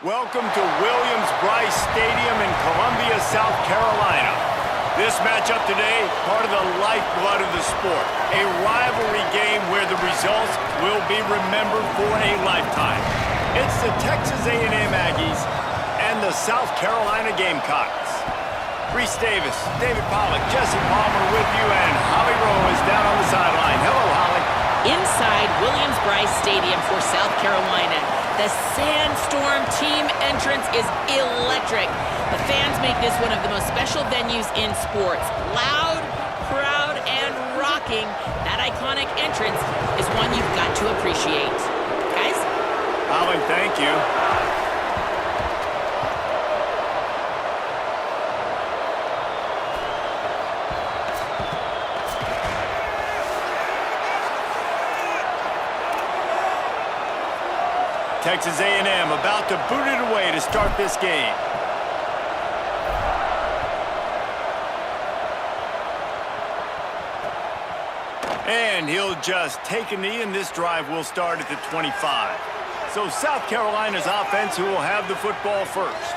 Welcome to Williams-Brice Stadium in Columbia, South Carolina. This matchup today, part of the lifeblood of the sport. A rivalry game where the results will be remembered for a lifetime. It's the Texas A&M Aggies and the South Carolina Gamecocks. Reese Davis, David Pollack, Jesse Palmer with you, and Holly Rowe is down on the sideline. Hello, Holly. Inside Williams-Brice Stadium for South Carolina, the Sandstorm team entrance is electric. The fans make this one of the most special venues in sports. Loud, proud, and rocking. That iconic entrance is one you've got to appreciate. Guys? Holly, thank you. Texas A&M about to boot it away to start this game. And he'll just take a knee, and this drive will start at the 25. So South Carolina's offense who will have the football first.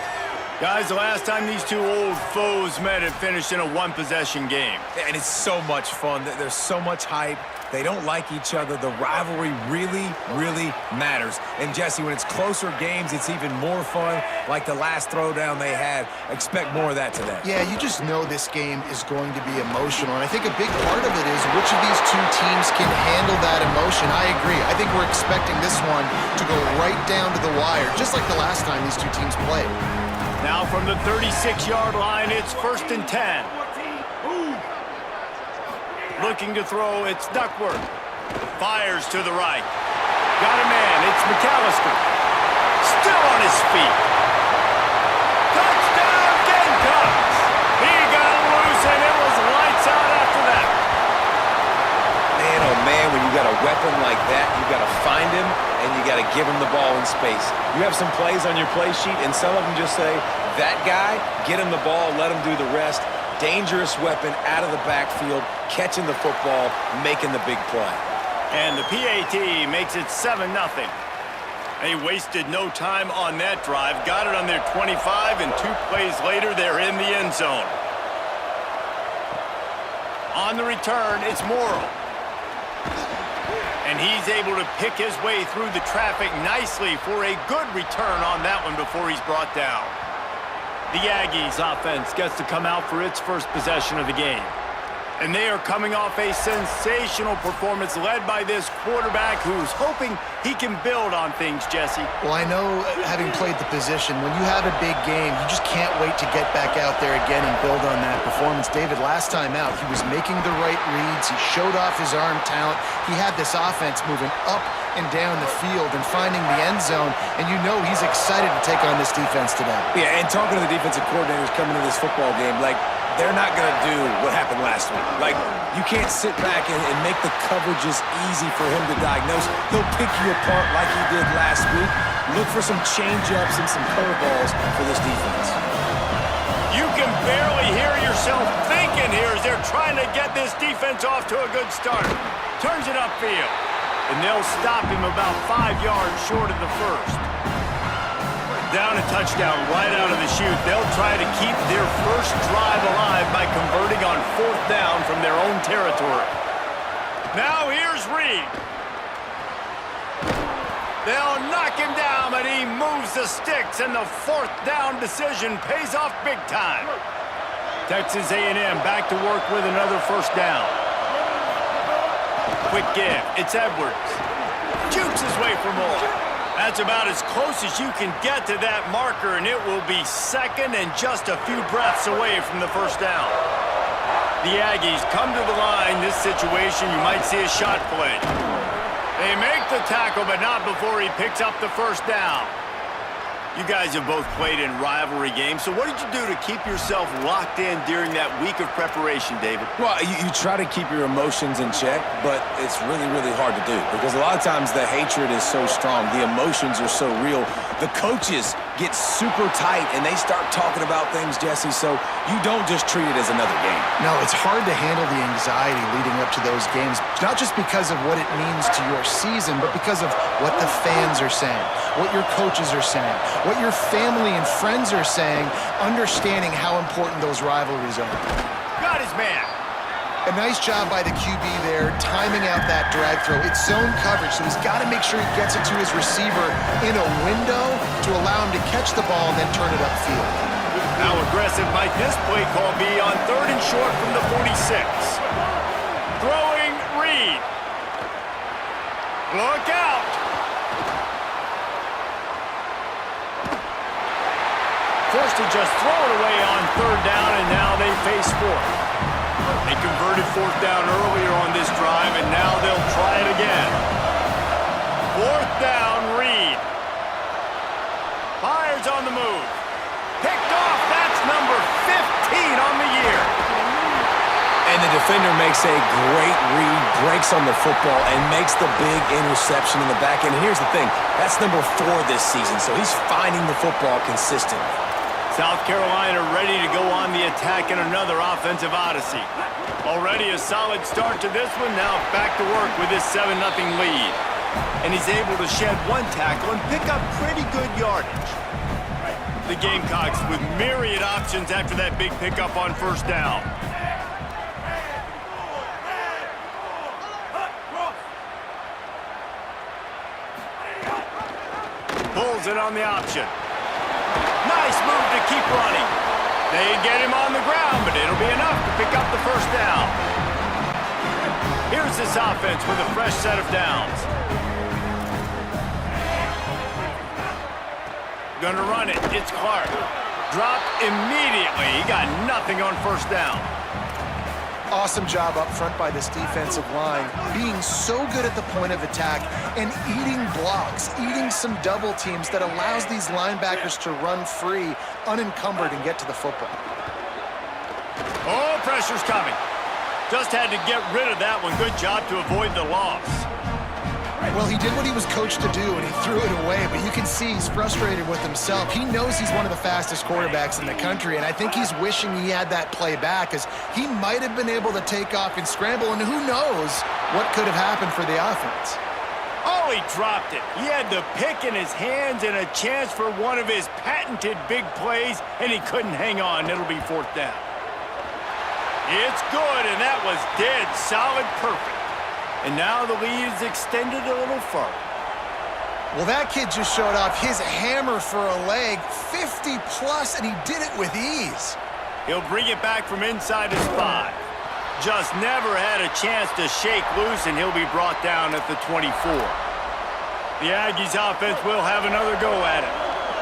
Guys, the last time these two old foes met, it finished in a one-possession game. And it's so much fun. There's so much hype. They don't like each other. The rivalry really, really matters. And, Jesse, when it's closer games, it's even more fun. Like the last throwdown they had. Expect more of that today. Yeah, you just know this game is going to be emotional. And I think a big part of it is which of these two teams can handle that emotion. I agree. I think we're expecting this one to go right down to the wire, just like the last time these two teams played. Now from the 36-yard line, it's 1st and 10. Looking to throw, it's Duckworth. Fires to the right. Got a man, it's McAllister. Still on his feet. Touchdown, Gamecocks! He got loose, and it was lights out after that. Man, oh man, when you got a weapon like that, you got to find him, and you got to give him the ball in space. You have some plays on your play sheet, and some of them just say, that guy, get him the ball, let him do the rest. Dangerous weapon out of the backfield, catching the football, making the big play. And the PAT makes it 7-0. They wasted no time on that drive. Got it on their 25, and 2 plays later, they're in the end zone. On the return, it's Morrill. And he's able to pick his way through the traffic nicely for a good return on that one before he's brought down. The Aggies offense gets to come out for its first possession of the game. And they are coming off a sensational performance led by this quarterback who's hoping he can build on things, Jesse. Well, I know, having played the position, when you have a big game, you just can't wait to get back out there again and build on that performance. David, last time out, he was making the right reads. He showed off his arm talent. He had this offense moving up and down the field and finding the end zone, and you know he's excited to take on this defense today. Yeah, and talking to the defensive coordinators coming to this football game, like, they're not going to do what happened last week. Like, you can't sit back and make the coverages easy for him to diagnose. He'll pick you apart like he did last week. Look for some change-ups and some curveballs for this defense. You can barely hear yourself thinking here as they're trying to get this defense off to a good start. Turns it upfield, and they'll stop him about 5 yards short of the first. Down a touchdown right out of the chute. They'll try to keep their first drive alive by converting on 4th down from their own territory. Now here's Reed. They'll knock him down, but he moves the sticks, and the 4th down decision pays off big time. Texas A&M back to work with another 1st down. Quick give. It's Edwards. Jukes his way for more. That's about as close as you can get to that marker, and it will be 2nd and just a few breaths away from the 1st down. The Aggies come to the line. This situation, you might see a shot play. They make the tackle, but not before he picks up the 1st down. You guys have both played in rivalry games, so what did you do to keep yourself locked in during that week of preparation, David? Well, you try to keep your emotions in check, but it's really, really hard to do because a lot of times the hatred is so strong, the emotions are so real. The coaches get super tight, and they start talking about things, Jesse, so you don't just treat it as another game. No, it's hard to handle the anxiety leading up to those games, not just because of what it means to your season, but because of what the fans are saying, what your coaches are saying, what your family and friends are saying, understanding how important those rivalries are. Got his man. A nice job by the QB there, timing out that drag throw. It's zone coverage, so he's got to make sure he gets it to his receiver in a window to allow him to catch the ball and then turn it upfield. How aggressive might this play call be on 3rd and short from the 46? Throwing Reed. Look out. Forced to just throw it away on 3rd down, and now they face 4th. They converted 4th down earlier on this drive, and now they'll try it again. 4th down, Reed. Fires on the move. Picked off. That's number 15 on the year. And the defender makes a great read, breaks on the football, and makes the big interception in the back end. And here's the thing, that's number 4 this season, so he's finding the football consistently. South Carolina ready to go on the attack in another offensive odyssey. Already a solid start to this one, now back to work with this 7-0 lead. And he's able to shed 1 tackle and pick up pretty good yardage. The Gamecocks with myriad options after that big pickup on 1st down. Pulls it on the option. Nice move to keep running. They get him on the ground, but it'll be enough to pick up the 1st down. Here's this offense with a fresh set of downs. Gonna run it. It's Clark. Dropped immediately. He got nothing on 1st down. Awesome job up front by this defensive line, being so good at the point of attack and eating blocks, eating some double teams that allows these linebackers to run free, unencumbered, and get to the football. Oh, pressure's coming. Just had to get rid of that one. Good job to avoid the loss. Well, he did what he was coached to do, and he threw it away, but you can see he's frustrated with himself. He knows he's one of the fastest quarterbacks in the country, and I think he's wishing he had that play back, as he might have been able to take off and scramble, and who knows what could have happened for the offense. Oh, he dropped it. He had the pick in his hands and a chance for one of his patented big plays, and he couldn't hang on. It'll be 4th down. It's good, and that was dead solid perfect. And now the lead is extended a little further. Well, that kid just showed off his hammer for a leg, 50-plus, and he did it with ease. He'll bring it back from inside his 5. Just never had a chance to shake loose, and he'll be brought down at the 24. The Aggies offense will have another go at it.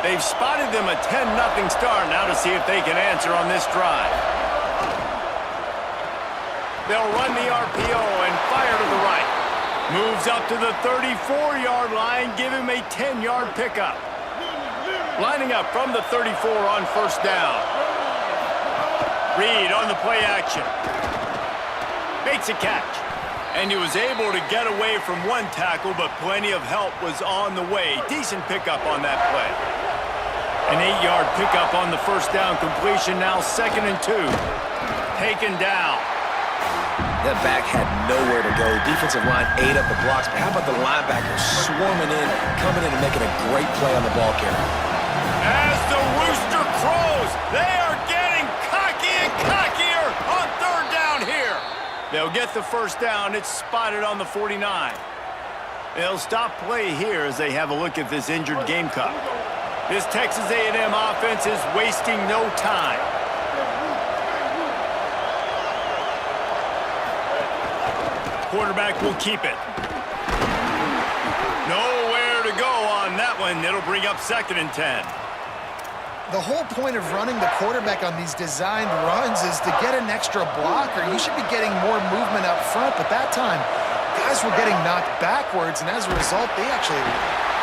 They've spotted them a 10-0 start now to see if they can answer on this drive. They'll run the RPO and fire to the right. Moves up to the 34-yard line, give him a 10-yard pickup. Lining up from the 34 on 1st down. Reed on the play action. Makes a catch. And he was able to get away from 1 tackle, but plenty of help was on the way. Decent pickup on that play. An 8-yard pickup on the 1st down completion, now 2nd and 2. Taken down. That back had nowhere to go. Defensive line ate up the blocks, but how about the linebackers swarming in, coming in and making a great play on the ball carrier? As the rooster crows, they are getting cocky and cockier on 3rd down here. They'll get the 1st down. It's spotted on the 49. They'll stop play here as they have a look at this injured Gamecock. This Texas A&M offense is wasting no time. Quarterback will keep it. Nowhere to go on that one. It'll bring up 2nd and 10. The whole point of running the quarterback on these designed runs is to get an extra blocker. You should be getting more movement up front, but that time, guys were getting knocked backwards, and as a result, they actually...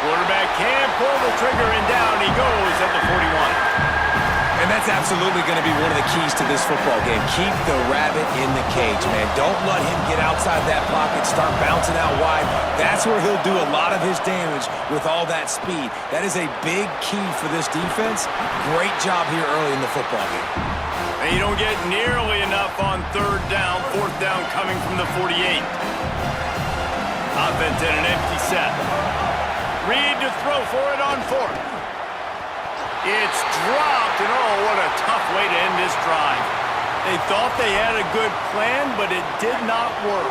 Quarterback can pull the trigger, and down he goes at the 41. And that's absolutely going to be one of the keys to this football game. Keep the rabbit in the cage, man. Don't let him get outside that pocket, start bouncing out wide. That's where he'll do a lot of his damage with all that speed. That is a big key for this defense. Great job here early in the football game. And you don't get nearly enough on third down, fourth down coming from the 48. Offense in an empty set. Reed to throw for it on fourth. It's dropped, and oh, what a tough way to end this drive. They thought they had a good plan, but it did not work.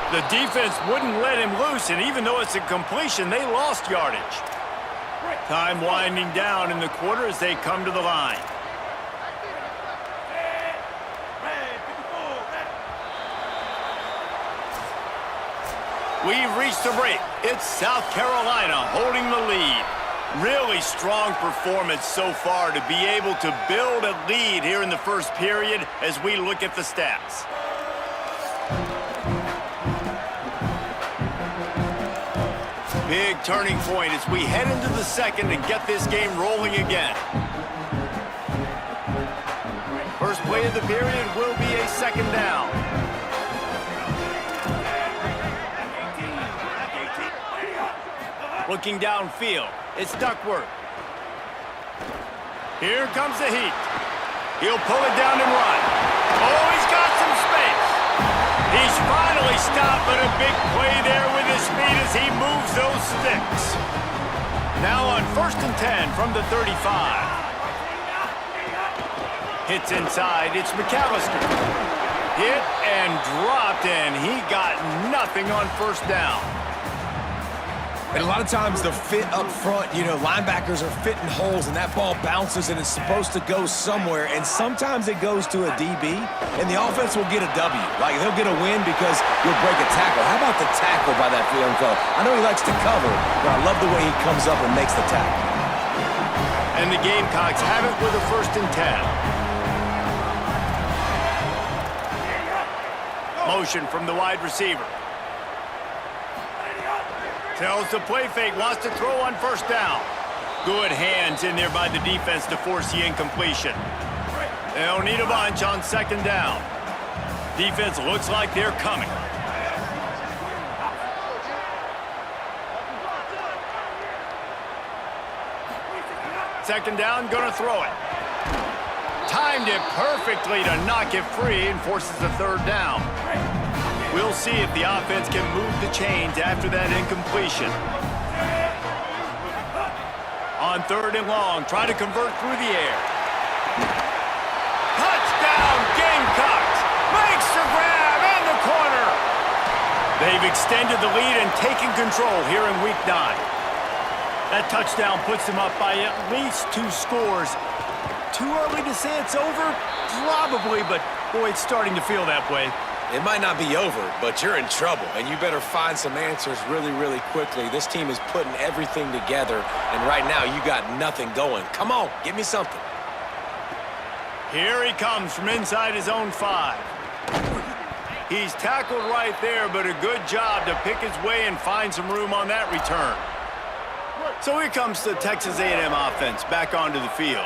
The defense wouldn't let him loose, and even though it's a completion, they lost yardage. Time winding down in the quarter as they come to the line. We've reached the break. It's South Carolina holding the lead. Really strong performance so far to be able to build a lead here in the first period as we look at the stats. Big turning point as we head into the second and get this game rolling again. First play of the period will be a second down. Looking downfield, it's Duckworth. Here comes the heat. He'll pull it down and run. Oh, he's got some space. He's finally stopped, but a big play there with his speed as he moves those sticks. Now on 1st and 10 from the 35. Hits inside, it's McAllister. Hit and dropped, and he got nothing on first down. And a lot of times the fit up front, you know, linebackers are fitting holes and that ball bounces and it's supposed to go somewhere. And sometimes it goes to a DB and the offense will get a W. Like he'll get a win because you'll break a tackle. How about the tackle by that young fella? I know he likes to cover, but I love the way he comes up and makes the tackle. And the Gamecocks have it with a 1st and 10. Motion from the wide receiver. Tells the play fake, wants to throw on first down. Good hands in there by the defense to force the incompletion. They'll need a bunch on 2nd down. Defense looks like they're coming. Second down, gonna throw it. Timed it perfectly to knock it free and forces the 3rd down. We'll see if the offense can move the chains after that incompletion. On 3rd and long, try to convert through the air. Touchdown, Gamecocks! Makes the grab in the corner. They've extended the lead and taken control here in Week 9. That touchdown puts them up by at least 2 scores. Too early to say it's over? Probably, but boy, it's starting to feel that way. It might not be over, but you're in trouble, and you better find some answers really, really quickly. This team is putting everything together, and right now you got nothing going. Come on, give me something. Here he comes from inside his own 5. He's tackled right there, but a good job to pick his way and find some room on that return. So here comes the Texas A&M offense back onto the field.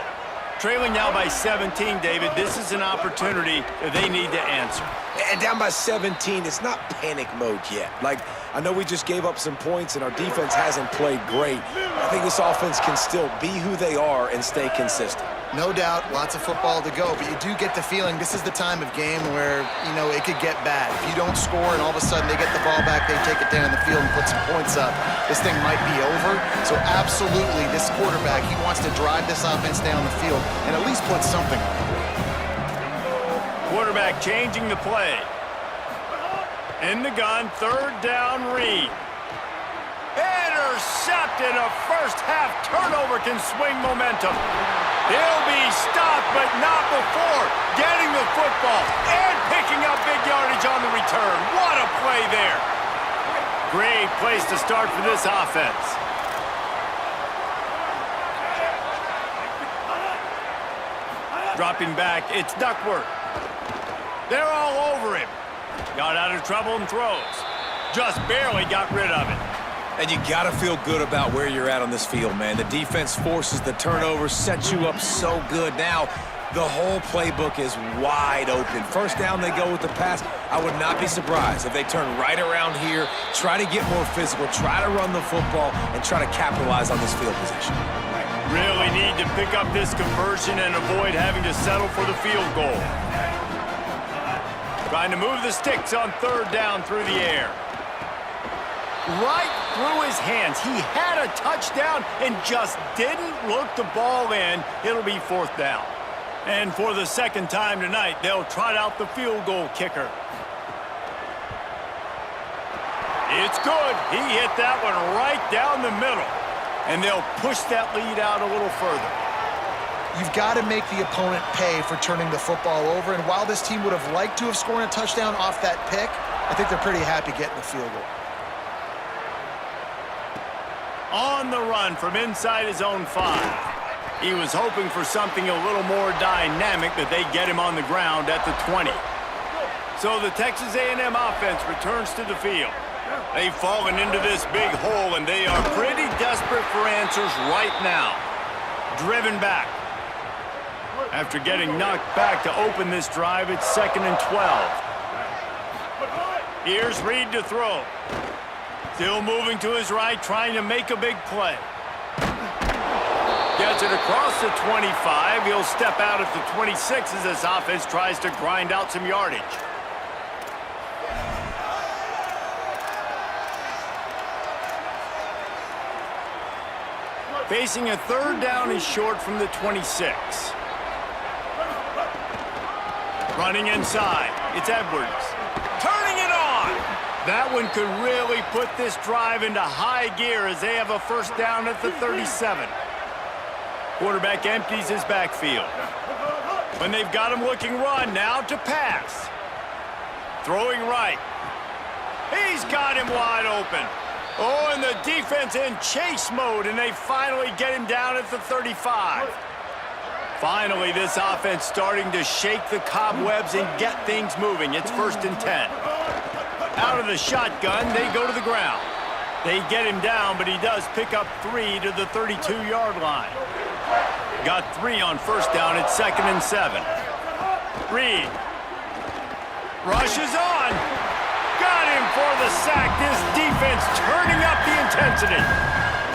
Trailing now by 17, David. This is an opportunity that they need to answer. And down by 17, it's not panic mode yet. Like, I know we just gave up some points and our defense hasn't played great. I think this offense can still be who they are and stay consistent. No doubt, lots of football to go, but you do get the feeling this is the time of game where, you know, it could get bad. If you don't score and all of a sudden they get the ball back, they take it down the field and put some points up, this thing might be over. So absolutely, this quarterback, he wants to drive this offense down the field and at least put something on it. Quarterback changing the play. In the gun, 3rd down, Reed. Intercepted. A first-half turnover can swing momentum. He'll be stopped, but not before getting the football and picking up big yardage on the return. What a play there. Great place to start for this offense. Dropping back, it's Duckworth. They're all over him. Got out of trouble and throws. Just barely got rid of it. And you got to feel good about where you're at on this field, man. The defense forces the turnover, sets you up so good. Now, the whole playbook is wide open. First down, they go with the pass. I would not be surprised if they turn right around here, try to get more physical, try to run the football, and try to capitalize on this field position. Really need to pick up this conversion and avoid having to settle for the field goal. Trying to move the sticks on third down through the air. Right through his hands. He had a touchdown and just didn't look the ball in. It'll be fourth down. And for the second time tonight, they'll trot out the field goal kicker. It's good. He hit that one right down the middle. And they'll push that lead out a little further. You've got to make the opponent pay for turning the football over. And while this team would have liked to have scored a touchdown off that pick, I think they're pretty happy getting the field goal. On the run from inside his own 5. He was hoping for something a little more dynamic, that they get him on the ground at the 20. So the Texas A&M offense returns to the field. They've fallen into this big hole, and they are pretty desperate for answers right now. Driven back. After getting knocked back to open this drive, it's 2nd and 12. Here's Reed to throw. Still moving to his right, trying to make a big play. Gets it across the 25. He'll step out at the 26 as this offense tries to grind out some yardage. Facing a third down and short from the 26. Running inside. It's Edwards. Turning it on! That one could really put this drive into high gear as they have a first down at the 37. Quarterback empties his backfield. When they've got him looking run, now to pass. Throwing right. He's got him wide open. Oh, and the defense in chase mode, and they finally get him down at the 35. Finally, this offense starting to shake the cobwebs and get things moving. It's 1st and 10. Out of the shotgun, they go to the ground. They get him down, but he does pick up 3 to the 32-yard line. Got 3 on first down at 2nd and 7. Reed. Rushes on. Got him for the sack. This defense turning up the intensity.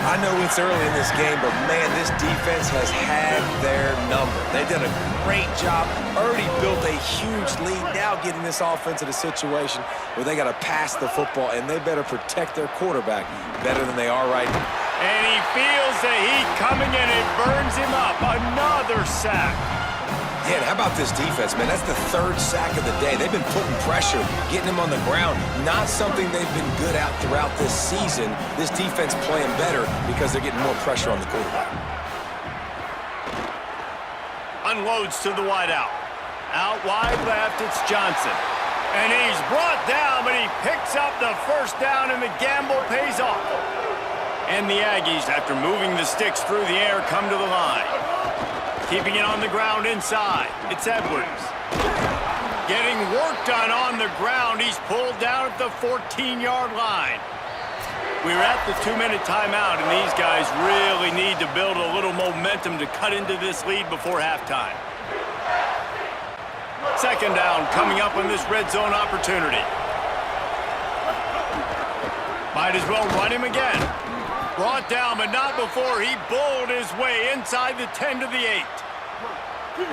I know it's early in this game, but man, this defense has had their number. They've done a great job. Already built a huge lead. Now getting this offense in a situation where they got to pass the football, and they better protect their quarterback better than they are right now. And he feels the heat coming, and it burns him up. Another sack. Yeah, and how about this defense, man? That's the 3rd sack of the day. They've been putting pressure, getting him on the ground. Not something they've been good at throughout this season. This defense playing better because they're getting more pressure on the quarterback. Unloads to the wideout. Out wide left, it's Johnson. And he's brought down, but he picks up the first down, and the gamble pays off. And the Aggies, after moving the sticks through the air, come to the line. Keeping it on the ground inside. It's Edwards. Getting work done on the ground. He's pulled down at the 14-yard line. We're at the 2-minute timeout, and these guys really need to build a little momentum to cut into this lead before halftime. 2nd down coming up on this red zone opportunity. Might as well run him again. Brought down, but not before he bowled his way inside the 10 to the 8.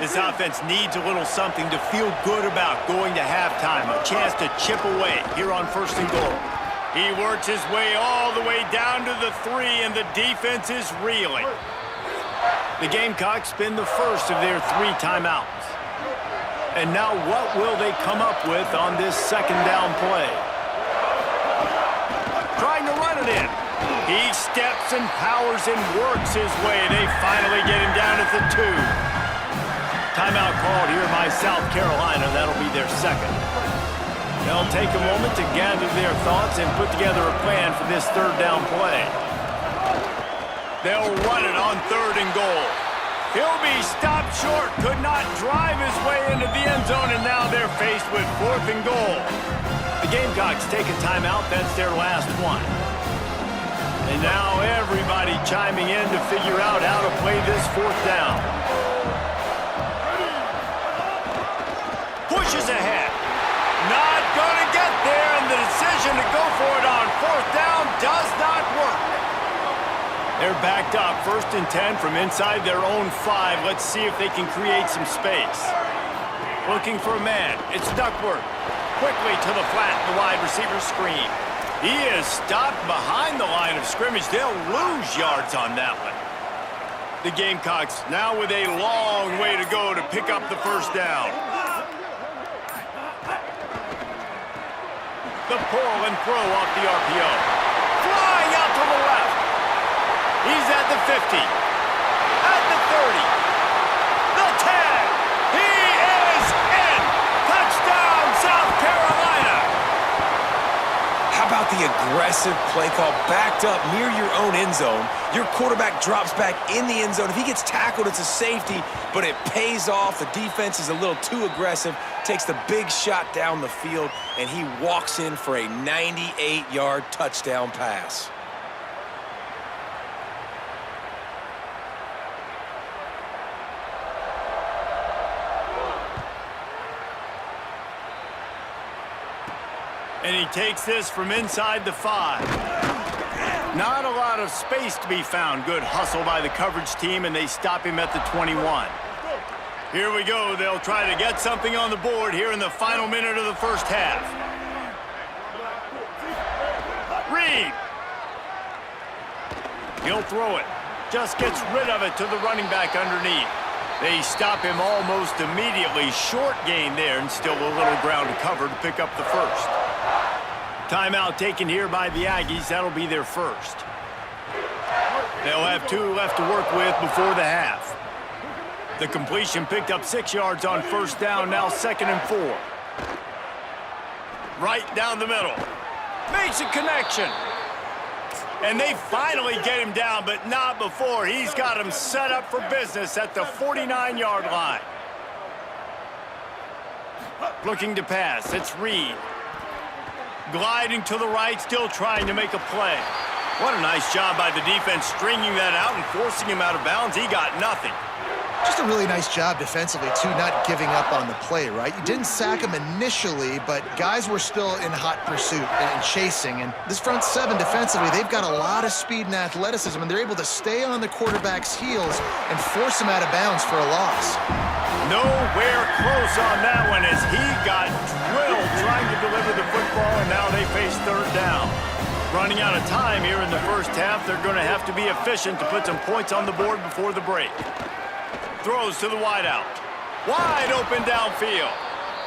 This offense needs a little something to feel good about going to halftime. A chance to chip away here on 1st and goal. He works his way all the way down to the 3, and the defense is reeling. The Gamecocks spend the first of their 3 timeouts. And now what will they come up with on this 2nd down play? Trying to run it in. He steps and powers and works his way. They finally get him down at the 2. Timeout called here by South Carolina. That'll be their 2nd. They'll take a moment to gather their thoughts and put together a plan for this 3rd down play. They'll run it on 3rd and goal. He'll be stopped short, could not drive his way into the end zone, and now they're faced with 4th and goal. Gamecocks take a timeout. That's their last one. And now everybody chiming in to figure out how to play this fourth down. Pushes ahead. Not going to get there, and the decision to go for it on fourth down does not work. They're backed up, 1st and 10 from inside their own 5. Let's see if they can create some space. Looking for a man. It's Duckworth. Quickly to the flat, the wide receiver screen. He is stopped behind the line of scrimmage. They'll lose yards on that one. The Gamecocks now with a long way to go to pick up the first down. The pull and throw off the RPO. Flying out to the left. He's at the 50. At the 30. The 10. He is in. Touchdown, South Carolina. How about the aggressive play call backed up near your own end zone? Your quarterback drops back in the end zone. If he gets tackled, it's a safety, but it pays off. The defense is a little too aggressive, takes the big shot down the field, and he walks in for a 98-yard touchdown pass. And he takes this from inside the 5. Not a lot of space to be found. Good hustle by the coverage team, and they stop him at the 21. Here we go. They'll try to get something on the board here in the final minute of the first half. Reed. He'll throw it. Just gets rid of it to the running back underneath. They stop him almost immediately. Short gain there, and still a little ground to cover to pick up the first. Timeout taken here by the Aggies. That'll be their first. They'll have 2 left to work with before the half. The completion picked up 6 yards on first down, now 2nd and 4. Right down the middle. Makes a connection. And they finally get him down, but not before. He's got him set up for business at the 49-yard line. Looking to pass. It's Reed. Gliding to the right, still trying to make a play. What a nice job by the defense stringing that out and forcing him out of bounds. He got nothing. Just a really nice job defensively, too, not giving up on the play, right? You didn't sack him initially, but guys were still in hot pursuit and chasing. And this front 7 defensively, they've got a lot of speed and athleticism, and they're able to stay on the quarterback's heels and force him out of bounds for a loss. Nowhere close on that one as he got drilled trying to deliver the football, and now they face 3rd down. Running out of time here in the first half, they're going to have to be efficient to put some points on the board before the break. Throws to the wideout. Wide open downfield.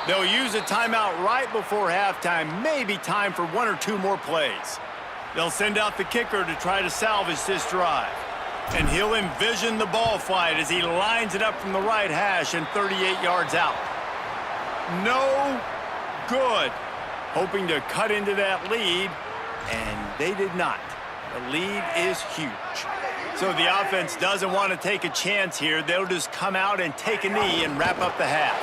They'll use a timeout right before halftime. Maybe time for 1 or 2 more plays. They'll send out the kicker to try to salvage this drive. And he'll envision the ball flight as he lines it up from the right hash and 38 yards out. No good. Hoping to cut into that lead, and they did not. The lead is huge. So the offense doesn't want to take a chance here. They'll just come out and take a knee and wrap up the half.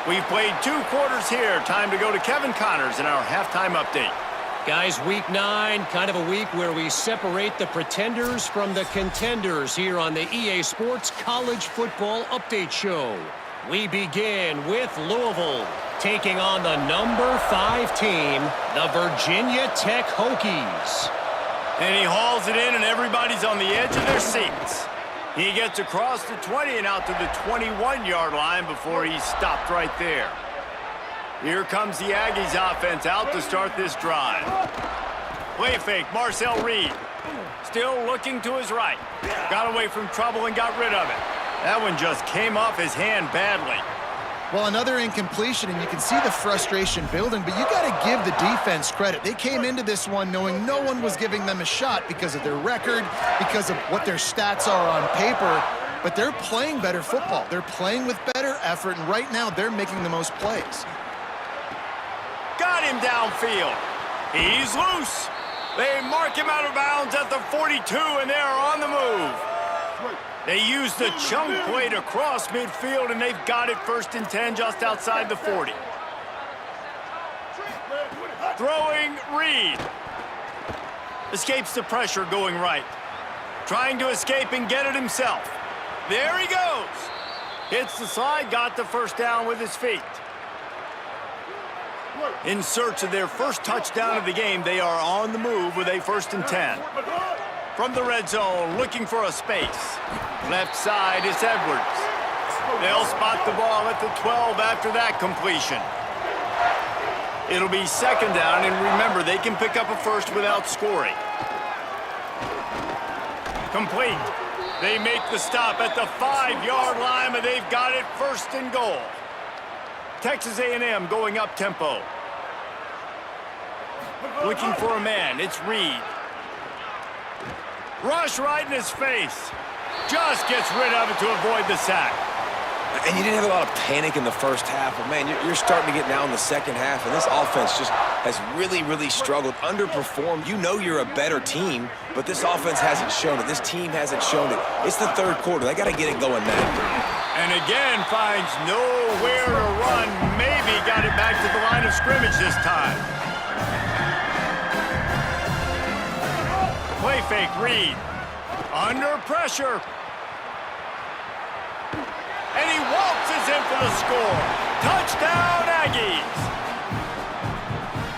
We've played 2 quarters here. Time to go to Kevin Connors in our halftime update. Guys, week 9, kind of a week where we separate the pretenders from the contenders here on the EA Sports College Football Update Show. We begin with Louisville, taking on the number 5 team, the Virginia Tech Hokies. And he hauls it in, and everybody's on the edge of their seats. He gets across the 20 and out to the 21-yard line before he's stopped right there. Here comes the Aggies offense out to start this drive. Play fake, Marcel Reed. Still looking to his right. Got away from trouble and got rid of it. That one just came off his hand badly. Well, another incompletion, and you can see the frustration building, but you got to give the defense credit. They came into this one knowing no one was giving them a shot because of their record, because of what their stats are on paper, but they're playing better football. They're playing with better effort, and right now they're making the most plays. Got him downfield. He's loose. They mark him out of bounds at the 42, and they're on the move. They used the chunk play to cross midfield, and they've got it 1st and 10 just outside the 40. Throwing Reed. Escapes the pressure going right. Trying to escape and get it himself. There he goes. Hits the slide, got the first down with his feet. In search of their first touchdown of the game, they are on the move with a 1st and 10. From the red zone, looking for a space. Left side is Edwards. They'll spot the ball at the 12 after that completion. It'll be 2nd down, and remember, they can pick up a first without scoring. Complete. They make the stop at the 5-yard line, and they've got it 1st and goal. Texas A&M going up tempo. Looking for a man. It's Reed. Rush right in his face. Just gets rid of it to avoid the sack. And you didn't have a lot of panic in the first half, but man, you're starting to get now in the second half, and this offense just has really, really struggled, underperformed. You know you're a better team, but this offense hasn't shown it. This team hasn't shown it. It's the 3rd quarter. They got to get it going now. And again, finds nowhere to run. Maybe got it back to the line of scrimmage this time. Play fake, Reed. Under pressure. And he waltzes in for the score. Touchdown, Aggies.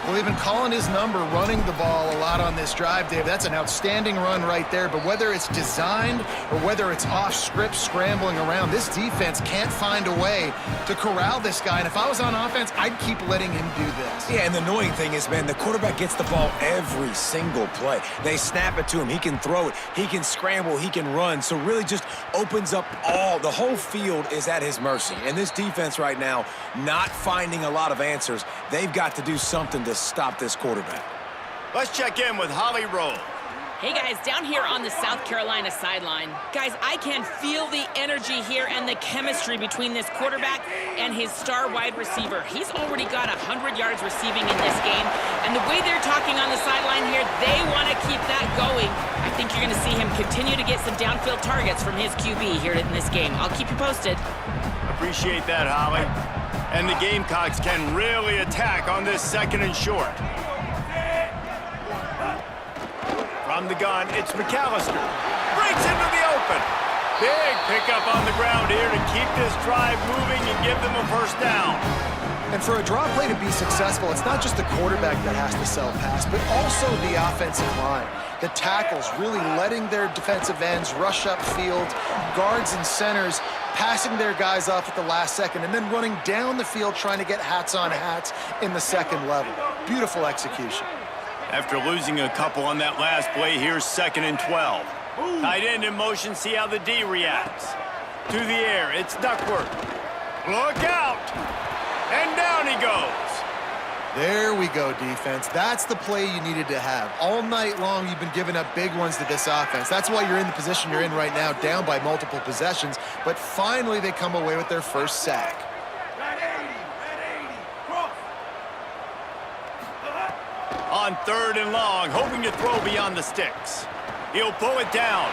Well, they've been calling his number, running the ball a lot on this drive, Dave. That's an outstanding run right there. But whether it's designed or whether it's off script, scrambling around, this defense can't find a way to corral this guy. And if I was on offense, I'd keep letting him do this. Yeah, and the annoying thing is, man, the quarterback gets the ball every single play. They snap it to him. He can throw it. He can scramble. He can run. So really just opens up the whole field is at his mercy. And this defense right now, not finding a lot of answers. They've got to do something to stop this quarterback. Let's check in with Holly Rowe. Hey guys, down here on the South Carolina sideline. Guys, I can feel the energy here and the chemistry between this quarterback and his star wide receiver. He's already got 100 yards receiving in this game, and the way they're talking on the sideline here, they want to keep that going. I think you're going to see him continue to get some downfield targets from his QB here in this game. I'll keep you posted. Appreciate that, Holly. And the Gamecocks can really attack on this 2nd and short. From the gun, it's McAllister. Breaks into the open. Big pickup on the ground here to keep this drive moving and give them a 1st down. And for a draw play to be successful, it's not just the quarterback that has to sell pass, but also the offensive line. The tackles really letting their defensive ends rush upfield, guards and centers passing their guys off at the last second, and then running down the field trying to get hats on hats in the 2nd level. Beautiful execution. After losing a couple on that last play, here's 2nd and 12. Tight end in motion, see how the D reacts. To the air, it's Duckworth. Look out! And down he goes. There we go, defense. That's the play you needed to have. All night long, you've been giving up big ones to this offense. That's why you're in the position you're in right now, down by multiple possessions. But finally, they come away with their 1st sack. On 3rd and long, hoping to throw beyond the sticks. He'll pull it down.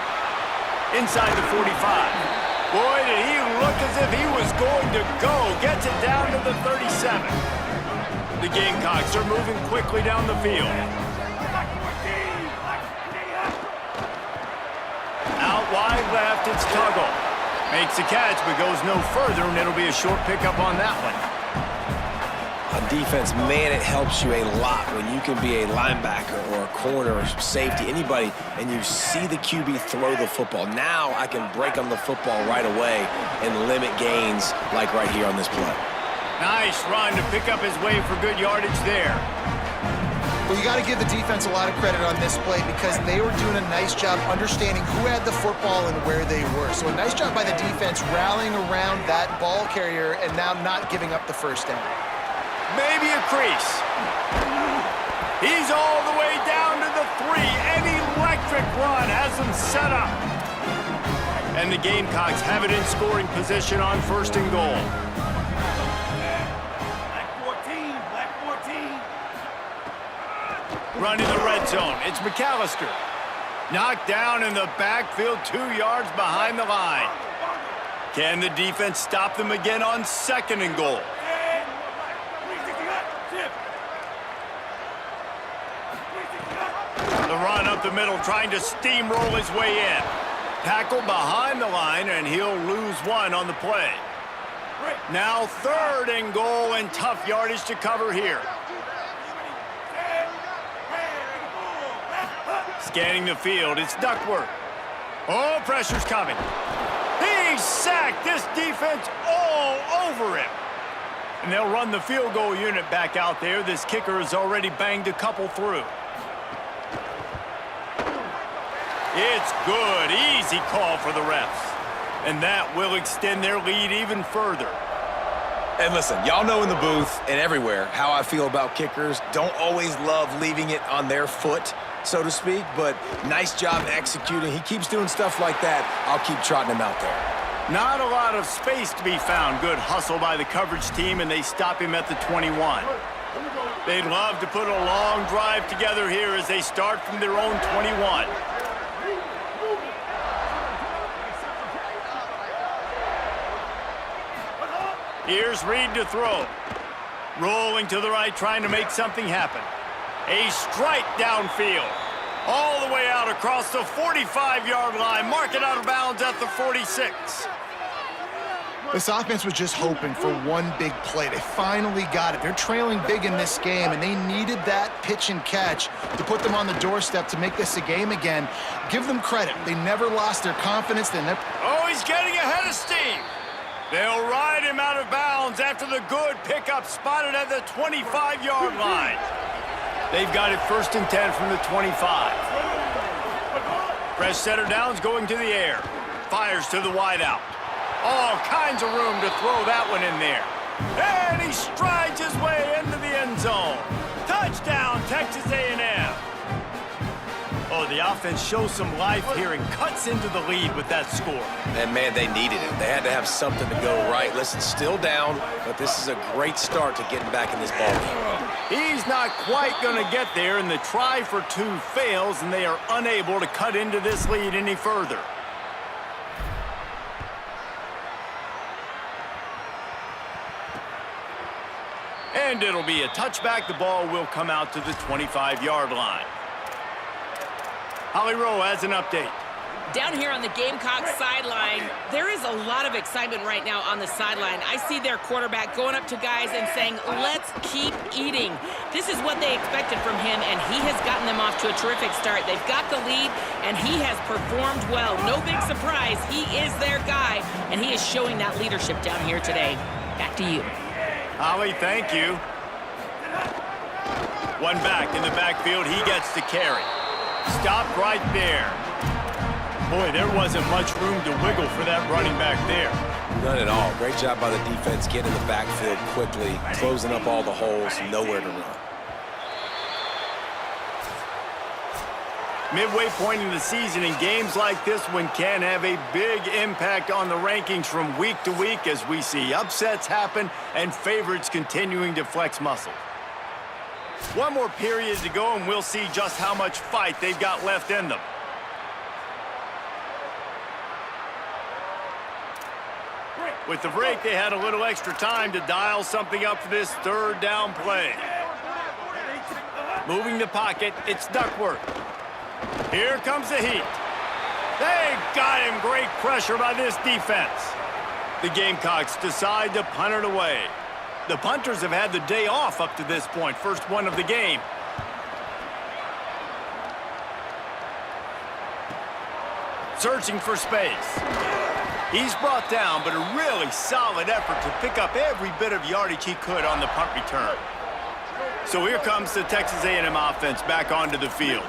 Inside the 45. Boy, did he look as if he was going to go. Gets it down to the 37. The Gamecocks are moving quickly down the field. Out wide left, it's Tuggle. Makes a catch, but goes no further, and it'll be a short pickup on that one. On defense, man, it helps you a lot when you can be a linebacker or a corner or safety, anybody, and you see the QB throw the football. Now I can break on the football right away and limit gains like right here on this play. Nice run to pick up his way for good yardage there. Well, you got to give the defense a lot of credit on this play because they were doing a nice job understanding who had the football and where they were. So a nice job by the defense rallying around that ball carrier and now not giving up the 1st down. Maybe a crease. He's all the way down to the 3. An electric run has him set up. And the Gamecocks have it in scoring position on 1st and goal. Black 14. Running the red zone, it's McAllister. Knocked down in the backfield, 2 yards behind the line. Can the defense stop them again on 2nd and goal? run up the middle, trying to steamroll his way in. Tackle behind the line, and he'll lose one on the play. Now 3rd and goal, and tough yardage to cover here. Scanning the field, it's Duckworth. Oh, pressure's coming. He's sacked. This defense all over him. And they'll run the field goal unit back out there. This kicker has already banged a couple through. It's good. Easy call for the refs. And that will extend their lead even further. And listen, y'all know in the booth and everywhere how I feel about kickers. Don't always love leaving it on their foot, so to speak, but nice job executing. He keeps doing stuff like that. I'll keep trotting him out there. Not a lot of space to be found. Good hustle by the coverage team, and they stop him at the 21. They'd love to put a long drive together here as they start from their own 21. Here's Reed to throw. Rolling to the right, trying to make something happen. A strike downfield. All the way out across the 45-yard line. Mark it out of bounds at the 46. This offense was just hoping for one big play. They finally got it. They're trailing big in this game, and they needed that pitch and catch to put them on the doorstep to make this a game again. Give them credit. They never lost their confidence. Oh, he's getting ahead of steam. They'll ride him out of bounds after the good pickup spotted at the 25-yard line. They've got it 1st and 10 from the 25. Fresh setter downs going to the air. Fires to the wideout. All kinds of room to throw that one in there. And he strides his way into the end zone. Touchdown, Texas A&M. Oh, the offense shows some life here and cuts into the lead with that score. And, man, they needed it. They had to have something to go right. Listen, still down, but this is a great start to getting back in this ball game. He's not quite going to get there, and the try for 2 fails, and they are unable to cut into this lead any further. And it'll be a touchback. The ball will come out to the 25-yard line. Holly Rowe has an update. Down here on the Gamecocks sideline, there is a lot of excitement right now on the sideline. I see their quarterback going up to guys and saying, let's keep eating. This is what they expected from him, and he has gotten them off to a terrific start. They've got the lead, and he has performed well. No big surprise. He is their guy, and he is showing that leadership down here today. Back to you. Holly, thank you. One back in the backfield. He gets to carry. Stopped right there. Boy, there wasn't much room to wiggle for that running back there. None at all. Great job by the defense getting in the backfield quickly, closing up all the holes, nowhere to run. Midway point in the season, in games like this one can have a big impact on the rankings from week to week as we see upsets happen and favorites continuing to flex muscle. One more period to go, and we'll see just how much fight they've got left in them. With the break, they had a little extra time to dial something up for this 3rd down play. Moving the pocket, it's Duckworth. Here comes the heat. They got him. Great pressure by this defense. The Gamecocks decide to punt it away. The punters have had the day off up to this point. First one of the game. Searching for space. He's brought down, but a really solid effort to pick up every bit of yardage he could on the punt return. So here comes the Texas A&M offense back onto the field.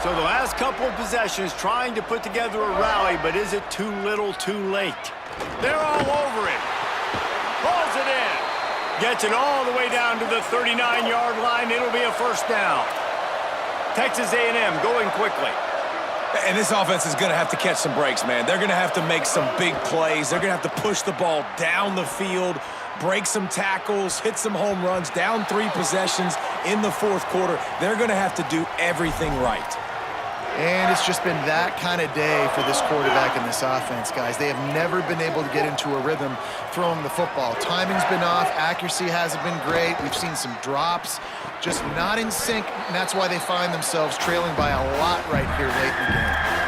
So the last couple of possessions trying to put together a rally, but is it too little too late? They're all over it. Pulls it in. Gets it all the way down to the 39-yard line. It'll be a 1st down. Texas A&M going quickly. And this offense is going to have to catch some breaks, man. They're going to have to make some big plays. They're going to have to push the ball down the field, break some tackles, hit some home runs, down 3 possessions in the 4th quarter. They're going to have to do everything right. And it's just been that kind of day for this quarterback and this offense, guys. They have never been able to get into a rhythm throwing the football. Timing's been off. Accuracy hasn't been great. We've seen some drops, just not in sync, and that's why they find themselves trailing by a lot right here late in the game.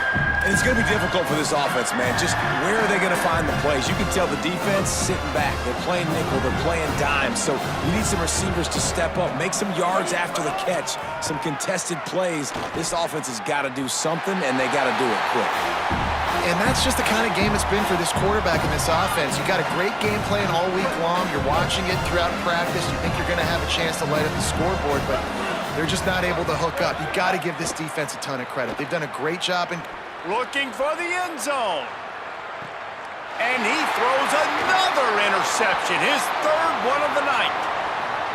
And it's going to be difficult for this offense, man. Just where are they going to find the plays? You can tell the defense sitting back. They're playing nickel. They're playing dime. So you need some receivers to step up, make some yards after the catch, some contested plays. This offense has got to do something, and they got to do it quick. And that's just the kind of game it's been for this quarterback and this offense. You got a great game plan all week long. You're watching it throughout practice. You think you're going to have a chance to light up the scoreboard, but they're just not able to hook up. You got to give this defense a ton of credit. They've done a great job in Looking for the end zone. And he throws another interception, his third one of the night.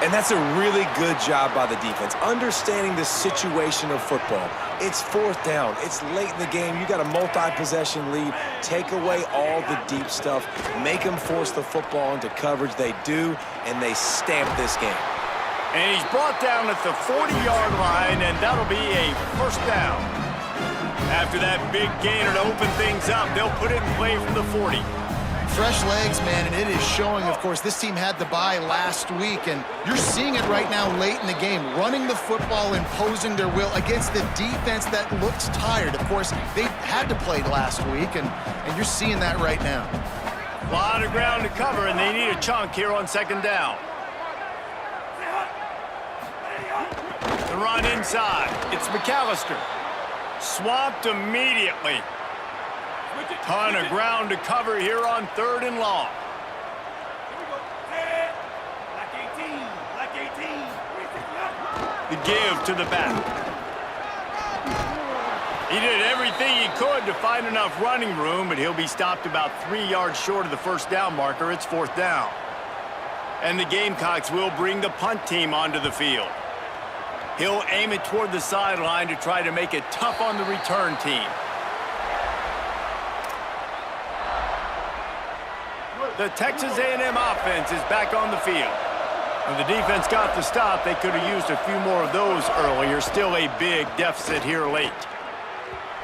And that's a really good job by the defense, understanding the situation of football. It's fourth down. It's late in the game. You got a multi-possession lead. Take away all the deep stuff. Make them force the football into coverage. They do, and they stamp this game. And he's brought down at the 40-yard line, and that'll be a first down. After that big gainer to open things up, they'll put it in play from the 40. fresh legs, man, and it is showing. Of course, this team had the bye last week, and you're seeing it right now late in the game, running the football, imposing their will against the defense that looks tired. Of course, they had to play last week, and you're seeing that right now. A lot of ground to cover, and they need a chunk here on second down. The run inside. It's McAllister. Swamped immediately. Ton of ground to cover here on third and long. The give to the back. He did everything he could to find enough running room, but he'll be stopped about 3 yards short of the first down marker. It's fourth down. And the Gamecocks will bring the punt team onto the field. He'll aim it toward the sideline to try to make it tough on the return team. The Texas A&M offense is back on the field. When the defense got the stop, they could have used a few more of those earlier. Still a big deficit here late.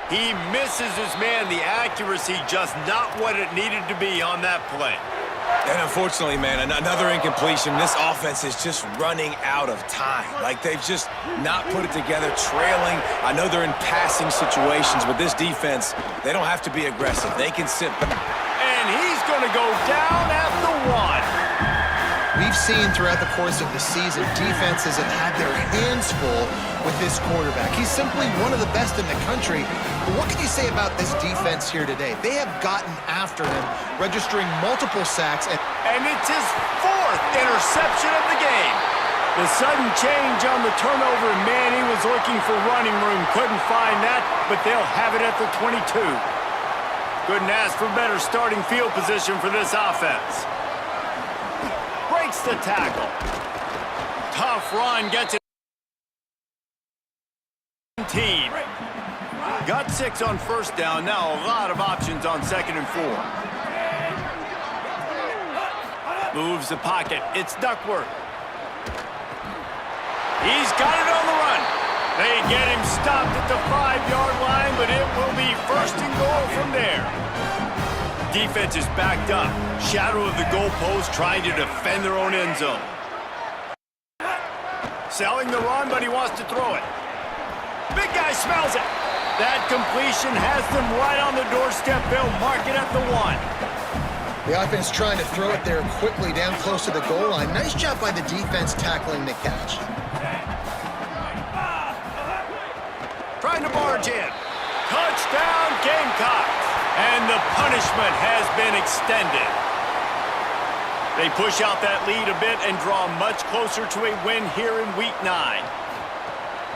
He misses his man. The accuracy just not what it needed to be on that play. And unfortunately, man, another incompletion. This offense is just running out of time. Like, they've just not put it together, trailing. I know they're in passing situations, but this defense, they don't have to be aggressive. They can sit back. And he's going to go down at the 1. We've seen throughout the course of the season, defenses have had their hands full with this quarterback. He's simply one of the best in the country. But what can you say about this defense here today? They have gotten after him, registering multiple sacks. And it's his 4th interception of the game. The sudden change on the turnover, man, he was looking for running room. Couldn't find that, but they'll have it at the 22. Couldn't ask for better starting field position for this offense. Breaks the tackle. Tough run, gets it. Team. Got 6 on first down. Now a lot of options on 2nd and 4. Moves the pocket. It's Duckworth. He's got it on the run. They get him stopped at the 5-yard line, but it will be 1st and goal from there. Defense is backed up. Shadow of the goalpost, trying to defend their own end zone. Selling the run, but he wants to throw it. Big guy smells it. That completion has them right on the doorstep. They'll mark it at the 1. The offense trying to throw it there quickly down close to the goal line. Nice job by the defense tackling the catch. Trying to barge in. Touchdown, Gamecocks. And the punishment has been extended. They push out that lead a bit and draw much closer to a win here in Week 9.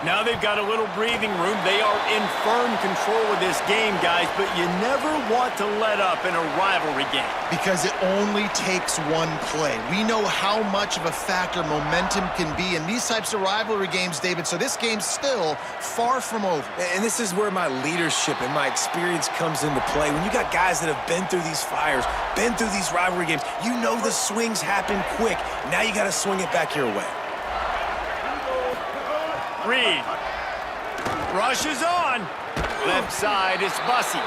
Now they've got a little breathing room. They are in firm control of this game, guys, but you never want to let up in a rivalry game. Because it only takes one play. We know how much of a factor momentum can be in these types of rivalry games, David, so this game's still far from over. And this is where my leadership and my experience comes into play. When you got guys that have been through these fires, been through these rivalry games, you know the swings happen quick. Now you got to swing it back your way. Reed rushes on. Left side, it's Bussey.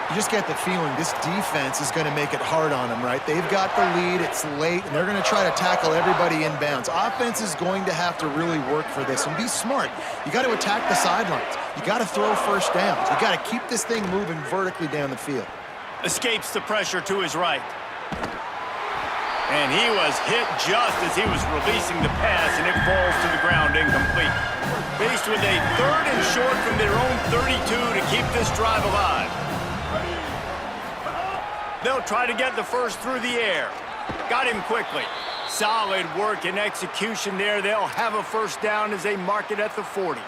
You just get the feeling this defense is going to make it hard on them, right? They've got the lead, it's late, and they're going to try to tackle everybody inbounds. Offense is going to have to really work for this and be smart. You got to attack the sidelines. You got to throw first downs. You got to keep this thing moving vertically down the field. Escapes the pressure to his right. And he was hit just as he was releasing the pass, and it falls to the ground incomplete. Faced with a 3rd and short from their own 32 to keep this drive alive. They'll try to get the first through the air. Got him quickly. Solid work and execution there. They'll have a first down as they mark it at the 40.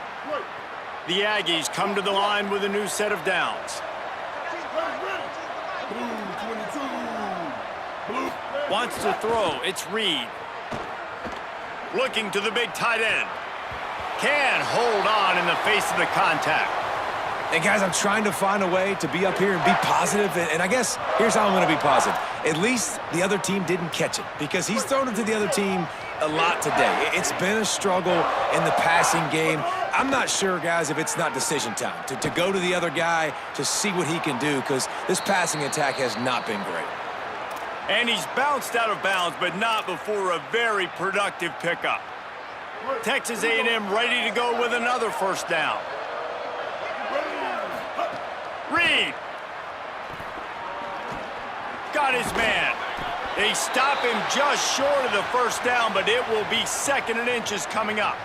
The Aggies come to the line with a new set of downs. Wants to throw. It's Reed. Looking to the big tight end. Can hold on in the face of the contact. And guys, I'm trying to find a way to be up here and be positive, and I guess here's how I'm going to be positive. At least the other team didn't catch it, because he's thrown it to the other team a lot today. It's been a struggle in the passing game. I'm not sure, guys, if it's not decision time, to go to the other guy to see what he can do, because this passing attack has not been great. And he's bounced out of bounds, but not before a very productive pickup. Texas A&M ready to go with another first down. Reed. Got his man. They stop him just short of the first down, but it will be 2nd and inches coming up.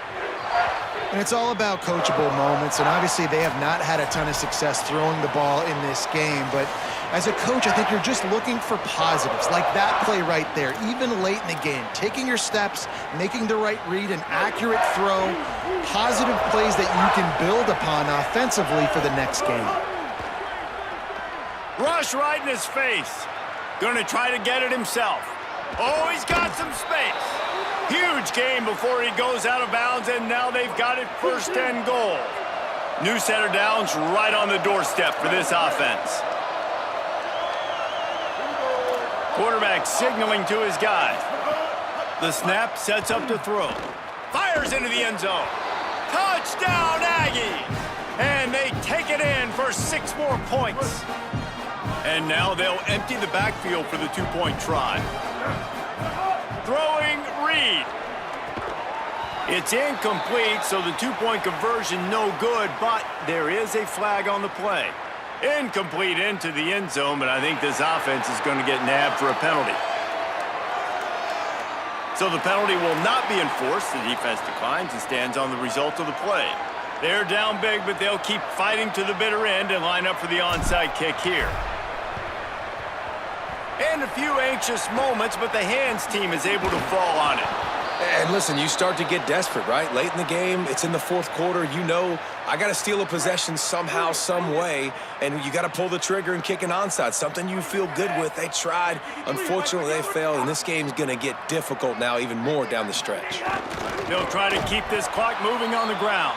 And it's all about coachable moments, and obviously they have not had a ton of success throwing the ball in this game, but as a coach, I think you're just looking for positives, like that play right there, even late in the game. Taking your steps, making the right read, an accurate throw, positive plays that you can build upon offensively for the next game. Rush right in his face. Gonna try to get it himself. Oh, he's got some space. Huge game before he goes out of bounds, and now they've got it 1st and goal. New set of downs right on the doorstep for this offense. Quarterback signaling to his guys. The snap sets up to throw. Fires into the end zone. Touchdown, Aggies! And they take it in for 6 more points. And now they'll empty the backfield for the 2-point try. Throwing Reed. It's incomplete, so the 2-point conversion no good, but there is a flag on the play. Incomplete into the end zone, but I think this offense is going to get nabbed for a penalty. So the penalty will not be enforced. The defense declines and stands on the result of the play. They're down big, but they'll keep fighting to the bitter end and line up for the onside kick here. And a few anxious moments, but the hands team is able to fall on it. And listen, you start to get desperate, right? Late in the game, it's in the 4th quarter. You know, I got to steal a possession somehow, some way, and you got to pull the trigger and kick an onside, something you feel good with. They tried. Unfortunately, they failed, and this game's going to get difficult now even more down the stretch. They'll try to keep this clock moving on the ground.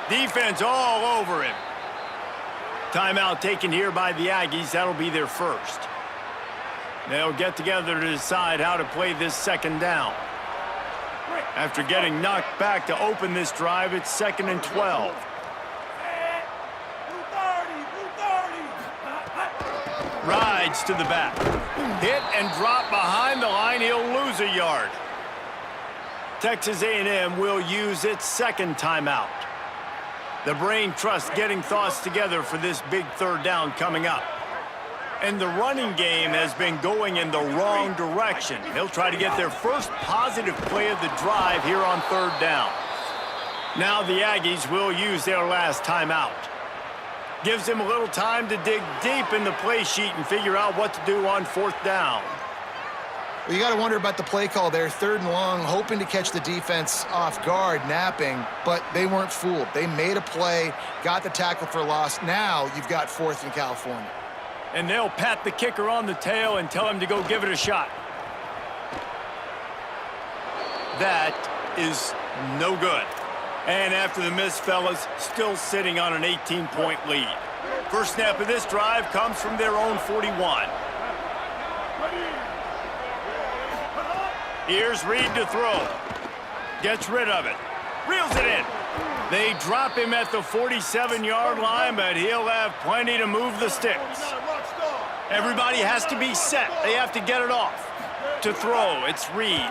Defense all over him. Timeout taken here by the Aggies. That'll be their first. They'll get together to decide how to play this 2nd down. After getting knocked back to open this drive, it's 2nd and 12. Rides to the back. Hit and drop behind the line. He'll lose a yard. Texas A&M will use its 2nd timeout. The Brain Trust getting thoughts together for this big 3rd down coming up. And the running game has been going in the wrong direction. They'll try to get their first positive play of the drive here on 3rd down. Now the Aggies will use their last timeout. Gives them a little time to dig deep in the play sheet and figure out what to do on 4th down. Well, you got to wonder about the play call there. 3rd and long, hoping to catch the defense off guard, napping, but they weren't fooled. They made a play, got the tackle for loss. Now you've got 4th in California. And they'll pat the kicker on the tail and tell him to go give it a shot. That is no good. And after the miss, fellas, still sitting on an 18-point lead. First snap of this drive comes from their own 41. Here's Reed to throw. Gets rid of it. Reels it in. They drop him at the 47-yard line, but he'll have plenty to move the sticks. Everybody has to be set. They have to get it off. To throw, it's Reed.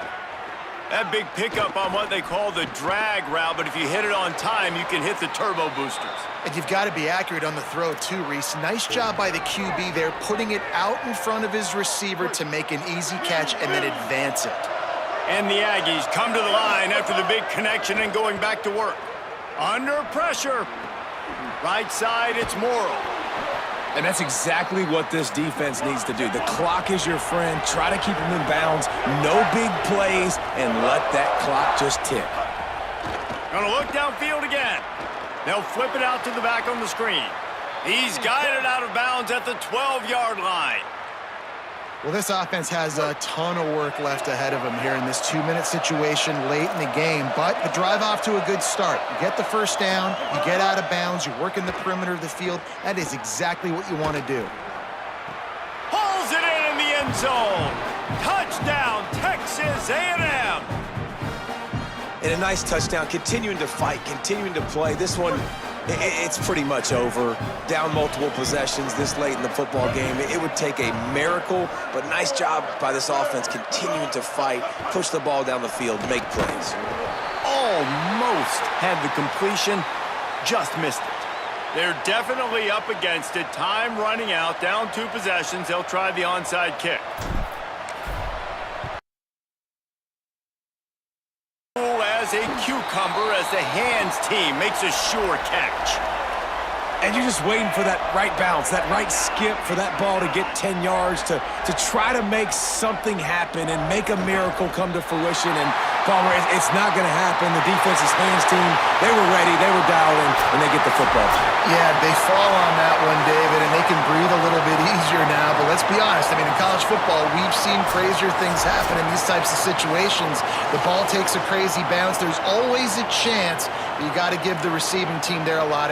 That big pickup on what they call the drag route, but if you hit it on time, you can hit the turbo boosters. And you've got to be accurate on the throw too, Reese. Nice job by the QB there, putting it out in front of his receiver to make an easy catch and then advance it. And the Aggies come to the line after the big connection and going back to work. Under pressure. Right side, it's Morrow. And that's exactly what this defense needs to do. The clock is your friend. Try to keep them in bounds. No big plays, and let that clock just tick. Gonna look downfield again. They'll flip it out to the back on the screen. He's guided out of bounds at the 12-yard line. Well, this offense has a ton of work left ahead of them here in this 2-minute situation late in the game, but the drive off to a good start. You get the first down, you get out of bounds, you work in the perimeter of the field. That is exactly what you want to do. Pulls it in the end zone. Touchdown, Texas A&M. And a nice touchdown, continuing to fight, continuing to play. This one, it's pretty much over. Down multiple possessions this late in the football game. It would take a miracle, but nice job by this offense continuing to fight, push the ball down the field, make plays. Almost had the completion, just missed it. They're definitely up against it. Time running out, down 2 possessions. They'll try the onside kick. As a cucumber as the hands team makes a sure catch. And you're just waiting for that right bounce, that right skip for that ball to get 10 yards to try to make something happen and make a miracle come to fruition. And Palmer, it's not going to happen. The defense's hands team, they were ready, they were dialed in, and they get the football. Yeah, they fall on that one, David, and they can breathe a little bit easier now. But let's be honest, I mean, in college football, we've seen crazier things happen in these types of situations. The ball takes a crazy bounce. There's always a chance, but you got to give the receiving team there a lot of